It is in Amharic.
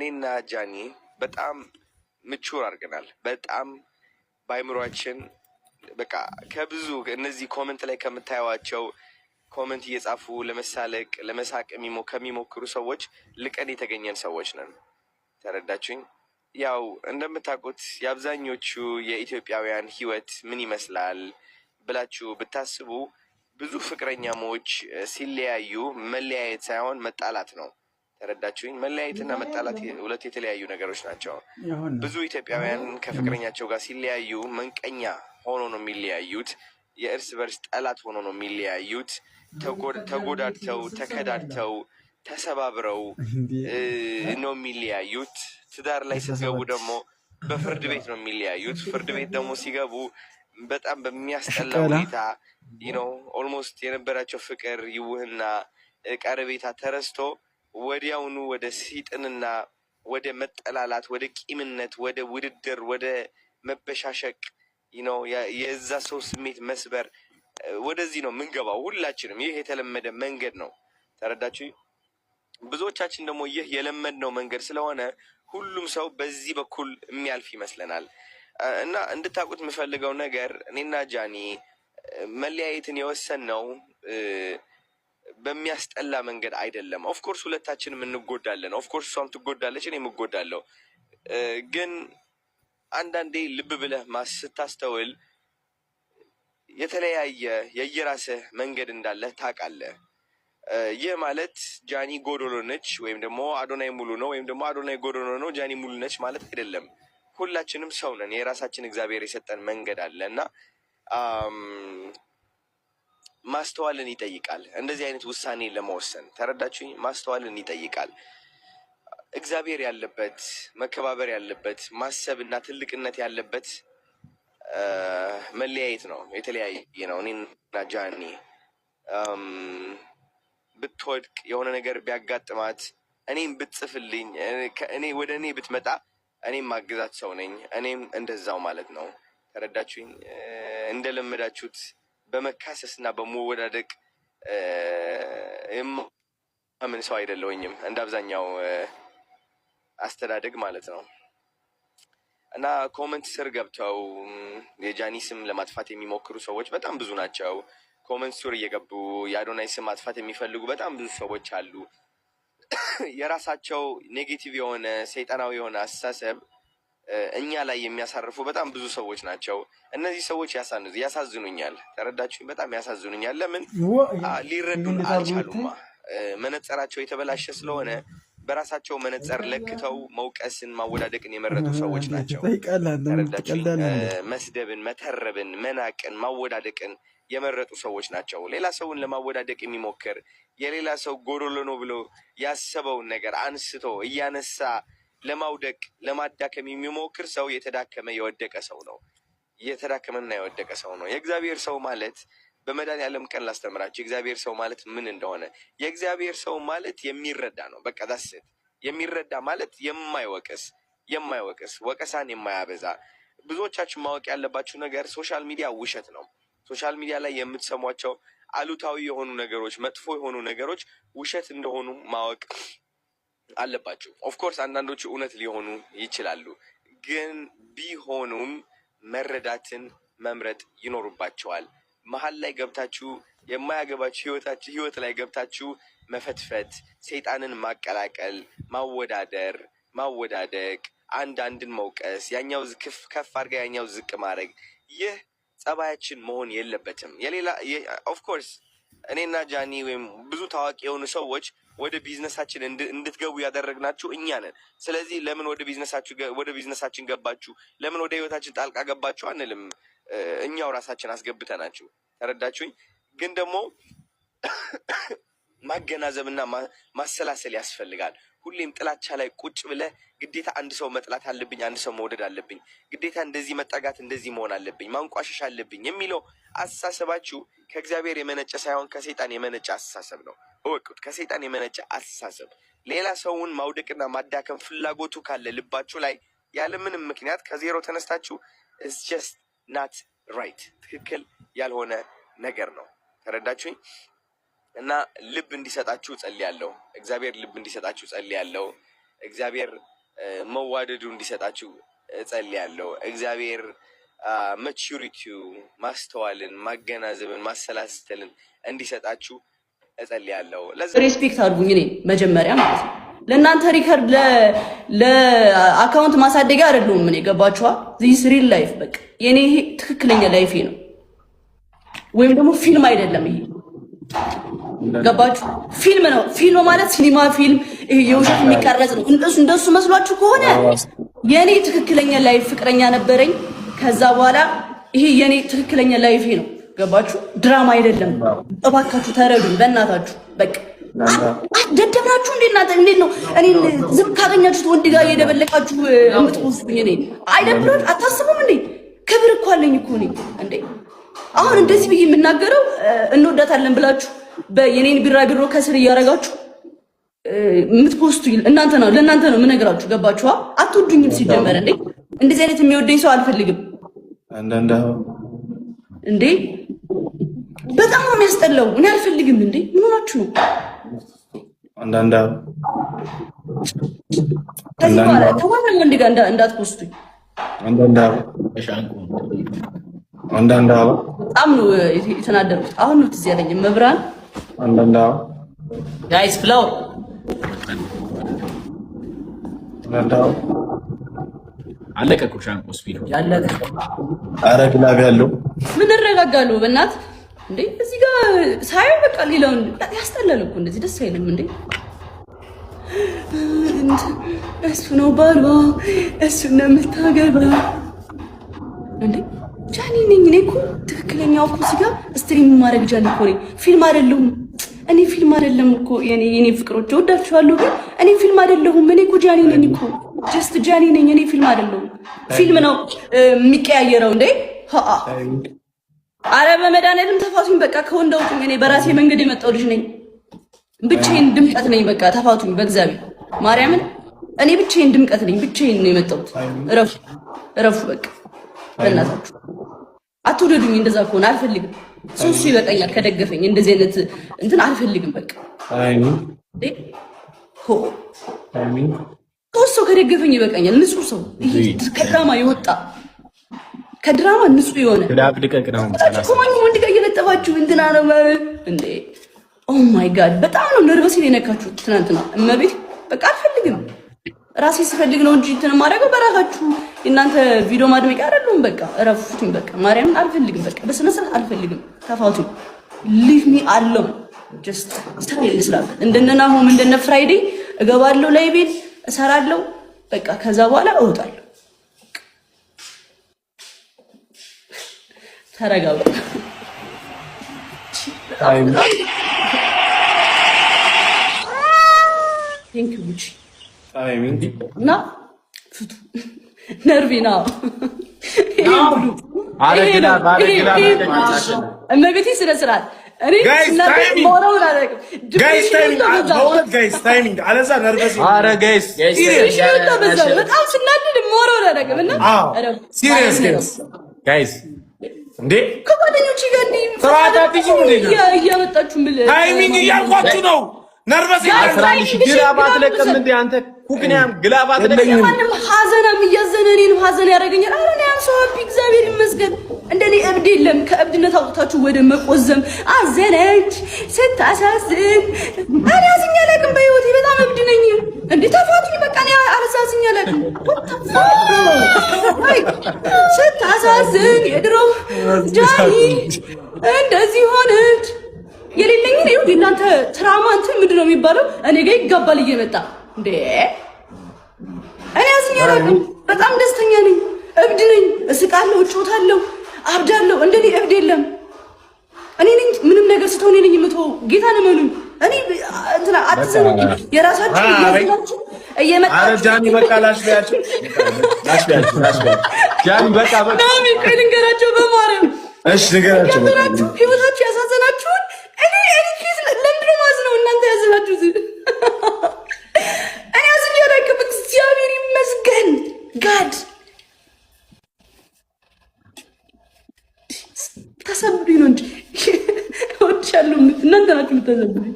እኔና ጃኒ በጣም ምቹር አድርገናል። በጣም በአይምሯችን በቃ ከብዙ እነዚህ ኮመንት ላይ ከምታዩዋቸው ኮመንት እየጻፉ ለመሳለቅ ለመሳቅ ከሚሞክሩ ሰዎች ልቀን የተገኘን ሰዎች ነን። ተረዳችሁኝ? ያው እንደምታውቁት የአብዛኞቹ የኢትዮጵያውያን ህይወት ምን ይመስላል ብላችሁ ብታስቡ ብዙ ፍቅረኛሞች ሲለያዩ መለያየት ሳይሆን መጣላት ነው። ተረዳችሁኝ? መለያየትና መጣላት ሁለት የተለያዩ ነገሮች ናቸው። ብዙ ኢትዮጵያውያን ከፍቅረኛቸው ጋር ሲለያዩ መንቀኛ ሆኖ ነው የሚለያዩት። የእርስ በርስ ጠላት ሆኖ ነው የሚለያዩት። ተጎዳድተው ተከዳድተው ተሰባብረው ነው የሚለያዩት። ትዳር ላይ ስትገቡ ደግሞ በፍርድ ቤት ነው የሚለያዩት። ፍርድ ቤት ደግሞ ሲገቡ በጣም በሚያስጠላ ሁኔታ ኦልሞስት የነበራቸው ፍቅር ይውህና ቀረቤታ ተረስቶ ወዲያውኑ ወደ ሲጥንና ወደ መጠላላት፣ ወደ ቂምነት፣ ወደ ውድድር፣ ወደ መበሻሸቅ የዛ ሰው ስሜት መስበር ወደዚህ ነው የምንገባው ሁላችንም። ይህ የተለመደ መንገድ ነው። ተረዳችሁ? ብዙዎቻችን ደግሞ ይህ የለመድነው መንገድ ስለሆነ ሁሉም ሰው በዚህ በኩል የሚያልፍ ይመስለናል። እና እንድታውቁት የምፈልገው ነገር እኔና ጃኒ መለያየትን የወሰንነው በሚያስጠላ መንገድ አይደለም። ኦፍኮርስ ሁለታችንም እንጎዳለን። ኦፍኮርስ እሷም ትጎዳለች፣ እኔም እጎዳለሁ። ግን አንዳንዴ ልብ ብለህ ስታስተውል የተለያየ የየራስህ መንገድ እንዳለህ ታውቃለህ። ይህ ማለት ጃኒ ጎዶሎ ነች ወይም ደግሞ አዶናይ ሙሉ ነው ወይም ደግሞ አዶናይ ጎዶሎ ነው ጃኒ ሙሉ ነች ማለት አይደለም። ሁላችንም ሰው ነን። የራሳችን እግዚአብሔር የሰጠን መንገድ አለ እና ማስተዋልን ይጠይቃል እንደዚህ አይነት ውሳኔ ለመወሰን። ተረዳችሁኝ? ማስተዋልን ይጠይቃል። እግዚአብሔር ያለበት መከባበር ያለበት ማሰብና ትልቅነት ያለበት መለያየት ነው። የተለያየ ነው። እኔና ጃኒ ብትወድቅ የሆነ ነገር ቢያጋጥማት እኔም ብትጽፍልኝ ወደ እኔ ብትመጣ እኔም ማግዛት ሰው ነኝ። እኔም እንደዛው ማለት ነው። ተረዳችሁኝ? እንደለመዳችሁት በመካሰስና በመወዳደቅ ምን ሰው አይደለሁኝም እንደ አብዛኛው አስተዳደግ ማለት ነው። እና ኮመንት ስር ገብተው የጃኒ ስም ለማጥፋት የሚሞክሩ ሰዎች በጣም ብዙ ናቸው። ኮመንት ስር እየገቡ የአዶናይ ስም ማጥፋት የሚፈልጉ በጣም ብዙ ሰዎች አሉ። የራሳቸው ኔጌቲቭ የሆነ ሰይጣናዊ የሆነ አስተሳሰብ እኛ ላይ የሚያሳርፉ በጣም ብዙ ሰዎች ናቸው። እነዚህ ሰዎች ያሳዝኑኛል። ተረዳችሁኝ? በጣም ያሳዝኑኛል። ለምን ሊረዱን አልቻሉማ? መነጽራቸው የተበላሸ ስለሆነ በራሳቸው መነጽር ለክተው መውቀስን ማወዳደቅን የመረጡ ሰዎች ናቸው። ተረዳችሁኝ? መስደብን፣ መተረብን፣ መናቅን፣ ማወዳደቅን የመረጡ ሰዎች ናቸው። ሌላ ሰውን ለማወዳደቅ የሚሞክር የሌላ ሰው ጎዶሎ ነው ብሎ ያሰበውን ነገር አንስቶ እያነሳ ለማውደቅ ለማዳከም የሚሞክር ሰው የተዳከመ የወደቀ ሰው ነው። የተዳከመና የወደቀ ሰው ነው። የእግዚአብሔር ሰው ማለት በመድኃኒዓለም ቀን ላስተምራችሁ የእግዚአብሔር ሰው ማለት ምን እንደሆነ። የእግዚአብሔር ሰው ማለት የሚረዳ ነው። በቃ ዳስት የሚረዳ ማለት የማይወቅስ ወቀሳን የማያበዛ። ብዙዎቻችሁ ማወቅ ያለባችሁ ነገር ሶሻል ሚዲያ ውሸት ነው። ሶሻል ሚዲያ ላይ የምትሰሟቸው አሉታዊ የሆኑ ነገሮች፣ መጥፎ የሆኑ ነገሮች ውሸት እንደሆኑ ማወቅ አለባችሁ። ኦፍኮርስ አንዳንዶቹ እውነት ሊሆኑ ይችላሉ፣ ግን ቢሆኑም መረዳትን መምረጥ ይኖርባቸዋል። መሀል ላይ ገብታችሁ የማያገባችሁ ህይወት ላይ ገብታችሁ መፈትፈት፣ ሰይጣንን ማቀላቀል፣ ማወዳደቅ፣ አንድን መውቀስ፣ ያኛው ከፍ አድርጋ ያኛው ዝቅ ማድረግ፣ ይህ ጸባያችን መሆን የለበትም። ኦፍኮርስ እኔና ጃኒ ወይም ብዙ ታዋቂ የሆኑ ሰዎች ወደ ቢዝነሳችን እንድትገቡ ያደረግናችሁ እኛ ነን። ስለዚህ ለምን ወደ ቢዝነሳችን ገባችሁ፣ ለምን ወደ ህይወታችን ጣልቃ ገባችሁ አንልም። እኛው ራሳችን አስገብተናችሁ። ተረዳችሁኝ? ግን ደግሞ ማገናዘብና ማሰላሰል ያስፈልጋል። ሁሌም ጥላቻ ላይ ቁጭ ብለህ ግዴታ አንድ ሰው መጥላት አለብኝ፣ አንድ ሰው መውደድ አለብኝ፣ ግዴታ እንደዚህ መጠጋት እንደዚህ መሆን አለብኝ፣ ማንቋሸሽ አለብኝ የሚለው አስተሳሰባችሁ ከእግዚአብሔር የመነጨ ሳይሆን ከሰይጣን የመነጨ አስተሳሰብ ነው። እወቁት። ከሰይጣን የመነጨ አስተሳሰብ። ሌላ ሰውን ማውደቅና ማዳከም ፍላጎቱ ካለ ልባችሁ ላይ ያለምንም ምክንያት ከዜሮ ተነስታችሁ it's just not right፣ ትክክል ያልሆነ ነገር ነው። ተረዳችሁኝ? እና ልብ እንዲሰጣችሁ ጸልያለሁ። እግዚአብሔር ልብ እንዲሰጣችሁ ጸልያለሁ። እግዚአብሔር መዋደዱ እንዲሰጣችሁ እጸልያለሁ። እግዚአብሔር ማቹሪቲው ማስተዋልን፣ ማገናዘብን፣ ማሰላሰልን እንዲሰጣችሁ እጸልያለሁ። ሬስፔክት አድርጉኝ። እኔ መጀመሪያ ማለት ነው ለእናንተ ሪከርድ ለአካውንት ማሳደጊያ አይደለሁም። ምን ገባችኋ? ዚስ ሪል ላይፍ በቃ የኔ ትክክለኛ ላይፌ ነው፣ ወይም ደግሞ ፊልም አይደለም ይሄ። ገባችሁ? ፊልም ነው። ፊልም ማለት ሲኒማ ፊልም ይሄ የውሸት የሚቀረጽ ነው። እንደሱ መስሏችሁ ከሆነ የኔ ትክክለኛ ላይፍ ፍቅረኛ ነበረኝ። ከዛ በኋላ ይሄ የኔ ትክክለኛ ላይፌ ነው። ገባችሁ? ድራማ አይደለም። እባካችሁ ተረዱን በእናታችሁ። በቃ ደደብናችሁ እንዴ እናንተ? እንዴት ነው እኔ ዝም ካገኛችሁት ወንድ ጋር እየደበለቃችሁ የምትወስዱኝ? እኔ አይደብሮት አታስቡም እንዴ? ክብር እኮ አለኝ እኮ እኔ እንዴ። አሁን እንደዚህ ብዬ የምናገረው እንወዳታለን ብላችሁ የኔን ቢራቢሮ ከስር እያደረጋችሁ የምትፖስቱ እናንተ ነው፣ ለእናንተ ነው የምነግራችሁ። ገባችሁ? አትወዱኝም ሲጀመር እንዴ። እንደዚህ አይነት የሚወደኝ ሰው አልፈልግም እንዴ። በጣም ነው የሚያስጠላው። እኔ አልፈልግም እንዴ። ምን ሆናችሁ ነው? ከዚህ በኋላ ከማንም ወንድ ጋር እንዳትፖስቱኝ። በጣም ነው የተናደርኩት። አሁን ነው ትዝ ያለኝ መብራን ጋይስ ፍላወር አለቀ እኮ ሻንቆስ ቢለው ያለቀ። ኧረ ግላብ ያለው ምን እረጋጋለሁ በእናት እንዴ። እዚህ ጋር ሳይው በቃ ሌላውን ያስጠላል እኮ እንደዚህ ደስ አይልም እንዴ። እሱ ነው ባሏ፣ እሱ ነው የምታገባ እንዴ። ጃኒ ነኝ እኔ እኮ ትክክለኛው እኮ እዚህ ጋር ስትሪም ማድረግ ጃኒ እኮ ነኝ። ፊልም አይደለሁም እኔ፣ ፊልም አይደለም እኮ የኔ ፍቅሮች እወዳችኋለሁ፣ ግን እኔ ፊልም አይደለሁም። እኔ እኮ ጃኒ ነኝ እኮ ጀስት ጃኒ ነኝ እኔ፣ ፊልም አይደለሁም። ፊልም ነው የሚቀያየረው እንዴ። አረ በመድኃኒዓለም ተፋቱኝ በቃ፣ ከወንድ አውጡኝ። እኔ በራሴ መንገድ የመጣው ልጅ ነኝ፣ ብቻዬን ድምቀት ነኝ። በቃ ተፋቱኝ በእግዚአብሔር ማርያምን፣ እኔ ብቻዬን ድምቀት ነኝ፣ ብቻዬን ነው የመጣሁት። እረፉ በቃ በእናታችሁ አትውደዱኝ። እንደዛ ከሆነ አልፈልግም። ሶስቱ ይበቃኛል ከደገፈኝ። እንደዚህ አይነት እንትን አልፈልግም በቃ። ሶስት ሰው ከደገፈኝ ይበቃኛል። ንጹህ ሰው ይሄ ከድራማ የወጣ ከድራማ ንጹህ የሆነ ከማኝ ወንድ ጋር እየለጠፋችሁ እንትና ነው እንዴ። ኦ ማይ ጋድ በጣም ነው ነርቨስ የነካችሁት ትናንትና። እመቤት በቃ አልፈልግም። ራሴ ስፈልግ ነው እንጂ እንትን ማድረገው በራሳችሁ እናንተ ቪዲዮ ማድመቂያ አይደለም። በቃ እረፉኝ በቃ ማርያምን አልፈልግም። በቃ በስነ ስርዓት አልፈልግም። ተፋቱኝ። ሊቭ ሚ አለው ጀስት ስታይል ስላለ እንደነና ሆም እንደነ ፍራይዴ እገባለሁ ላይ ቤት እሰራለሁ በቃ። ከዛ በኋላ እወጣለሁ። ተረጋጉ። ቴንክ ዩ ቡቺ እና ፍቱ ነርቪና እመቤቴ ስነ ስርዓት እኔ በጣም ስናድድ ሞራው አላደረግም እና እንዴ ከጓደኞቼ ጋር እያመጣችሁ ታይሚንግ እያልኳችሁ ነው። ነርቨስ ግላባት ለቀም እንዴ አንተ ኩክኒያም ግላባት ለቀም ማንም ሐዘናም እያዘነ እኔን ሐዘን ያደርገኛል። አረ እኔ አንሶ ሀፒ እግዚአብሔር ይመስገን። እንደኔ እብድ የለም። ከእብድነት አውጥታችሁ ወደ መቆዘም አዘነች ስታሳዝን። እኔ አዝኛ አላውቅም በህይወቴ በጣም እብድ ነኝ እንዴ። ተፋቱኝ በቃ እኔ አላሳዝኛ አላውቅም። ስታሳዝን የድሮ ጃኒ እንደዚህ ሆነች። የሌለኝን ይሁን እናንተ ትራማ እንትን ምንድን ነው የሚባለው? እኔ ጋር ይጋባል እየመጣ እንዴ። እኔ አዝኛ አላውቅም። በጣም ደስተኛ ነኝ። እብድ ነኝ። እስቃለሁ፣ እጮታለሁ፣ አብዳለሁ። እንደኔ እብድ የለም። እኔ ነኝ ምንም ነገር ስትሆን እኔ ነኝ የምትወው። ጌታን እመኑኝ። እኔ እንትና አትዘኑ። የራሳችሁ እያዘናችሁ እየመጣችሁ አረ ጃኒ በቃ ላሽቢያችሁ ጃኒ በቃ ናሚ ከልንገራቸው በማርያም እሺ ንገራቸው። ህይወታችሁ ያሳዘናችሁን እኔ ፕሊዝ ለምንድነው ማዝነው እናንተ ያዘናችሁት? እኔ አዝኜ አላውቅም። እግዚአብሔር ይመስገን ጋድ ተሰብዱኝ ነው እንጂ እወድሻለሁ እናንተ ናችሁ የምትሰብዱኝ።